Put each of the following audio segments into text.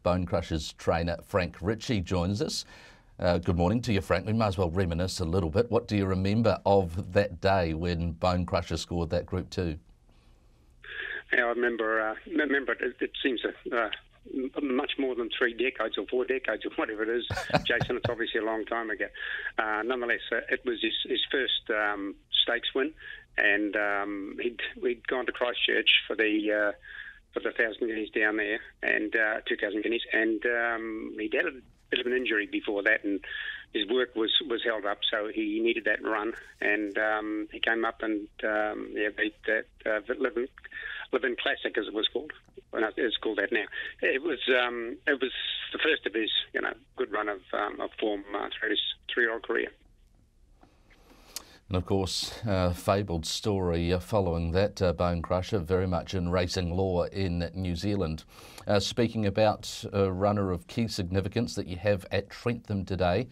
Bone Crushers trainer Frank Ritchie joins us. Good morning to you, Frank. We might as well reminisce a little bit. What do you remember of that day when Bone Crushers scored that Group 2? Yeah, I remember it seems much more than 3 decades or 4 decades or whatever it is, Jason. It's obviously a long time ago. Nonetheless, it was his first stakes win, and we'd gone to Christchurch for the 1,000 guineas down there, and 2,000 guineas, and he'd had a bit of an injury before that, and his work was held up, so he needed that run, and he came up and beat that Living Classic, as it was called. Well, it's called that now. It was the first of his good run of form throughout his 3-year-old career. And of course, fabled story following that Bone Crusher, very much in racing law in New Zealand. Speaking about a runner of key significance that you have at Trentham today,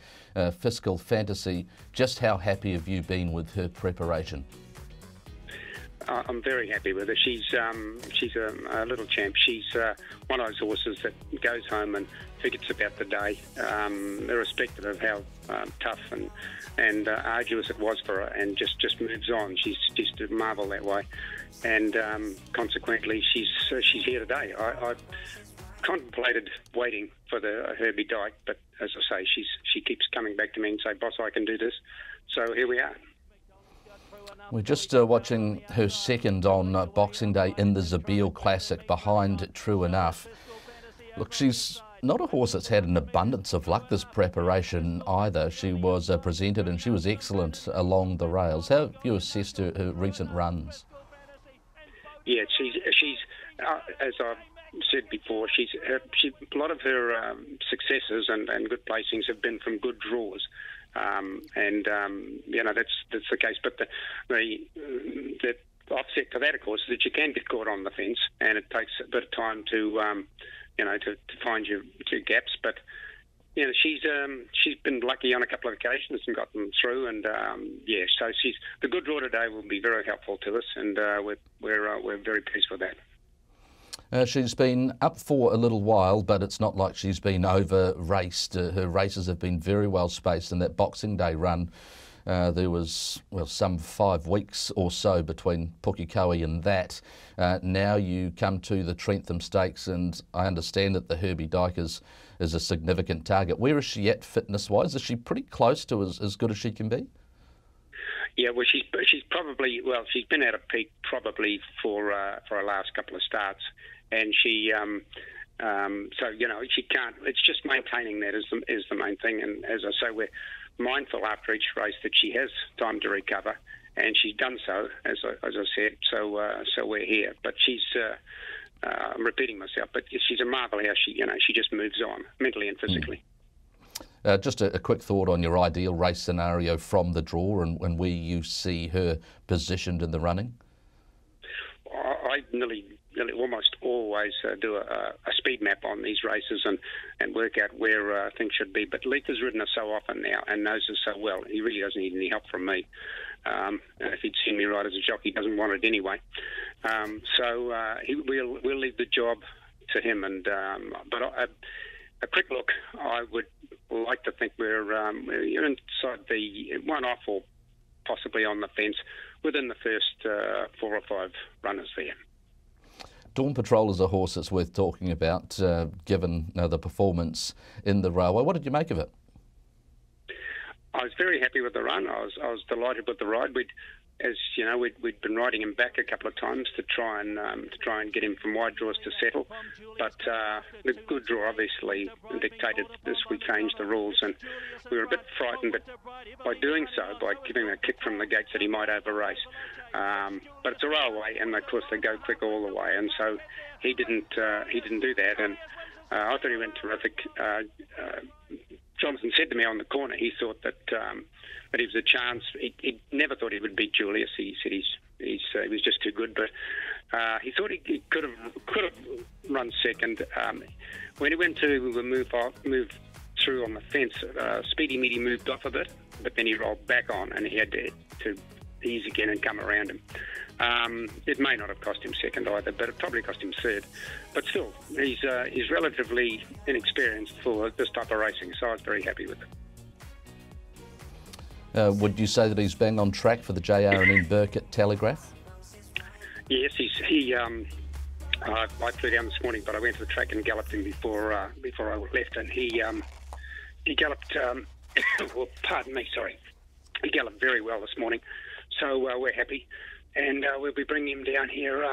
Fiscal Fantasy, just how happy have you been with her preparation? I'm very happy with her. She's a little champ. She's one of those horses that goes home and forgets about the day, irrespective of how tough and arduous it was for her, and just moves on. She's just a marvel that way, and consequently, she's here today. I contemplated waiting for the Herbie Dyke, but as I say, she keeps coming back to me and say, "Boss, I can do this." So here we are. We're just watching her second on Boxing Day in the Zabeel Classic behind True Enough. Look, she's not a horse that's had an abundance of luck this preparation either. She was presented and she was excellent along the rails. How have you assessed her recent runs? Yeah, she's as I've said before, a lot of her successes and good placings have been from good draws. That's the case. But the offset to that, of course, is that you can get caught on the fence, and it takes a bit of time to find your gaps. But she's been lucky on a couple of occasions and got them through, and so the good draw today will be very helpful to us, and we're very pleased with that. She's been up for a little while, but it's not like she's been over-raced. Her races have been very well spaced, and that Boxing Day run, there was, some 5 weeks or so between Pukekohe and that. Now you come to the Trentham Stakes, and I understand that the Herbie Dyke is a significant target. Where is she at fitness-wise? Is she pretty close to as good as she can be? Yeah, well, she's probably, she's been at a peak probably for her last couple of starts, and she can't. It's just maintaining that is the main thing. And as I say, we're mindful after each race that she has time to recover, and she's done so, as I said. So we're here. But she's, I'm repeating myself, but she's a marvel how she just moves on mentally and physically. Just a quick thought on your ideal race scenario from the draw and where you see her positioned in the running. I nearly almost always do a speed map on these races and work out where things should be. But Leith has ridden her so often now and knows her so well. He really doesn't need any help from me. If he'd seen me ride as a jockey, he doesn't want it anyway. We'll leave the job to him. And but a quick look, I would like to think we're inside the one-off or possibly on the fence within the first 4 or 5 runners there. Dawn Patrol is a horse that's worth talking about, given the performance in the railway. What did you make of it? I was very happy with the run. I was delighted with the ride. We'd been riding him back a couple of times to try and get him from wide draws to settle, but the good draw obviously dictated this. We changed the rules, and we were a bit frightened, but by doing so, by giving a kick from the gates, that he might over-race. But it's a railway, and of course they go quick all the way, and so he didn't do that, and I thought he went terrific. Johnson said to me on the corner he thought that he was a chance. He never thought he would beat Julius. He said he was just too good, but he thought he could have run second. When he went to move through on the fence, Speedy Meaty moved off a bit, but then he rolled back on, and he had to ease again and come around him. It may not have cost him second either, but it probably cost him third. But still, he's relatively inexperienced for this type of racing, so I was very happy with it. Would you say that he's bang on track for the JR&N Burkett Telegraph? Yes, I flew down this morning, but I went to the track and galloped him before I left, and he galloped. Well, pardon me, sorry. He galloped very well this morning, so we're happy, and we'll be bringing him down here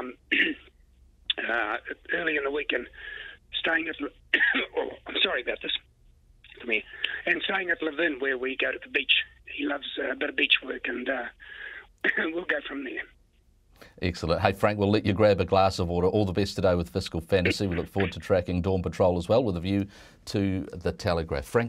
early in the week and staying at. Oh, I'm sorry about this. Come here. And staying at Levin, where we go to the beach. He loves a bit of beach work, and we'll go from there. Excellent. Hey, Frank, we'll let you grab a glass of water. All the best today with Fiscal Fantasy. We look forward to tracking Dawn Patrol as well with a view to the Telegraph. Frank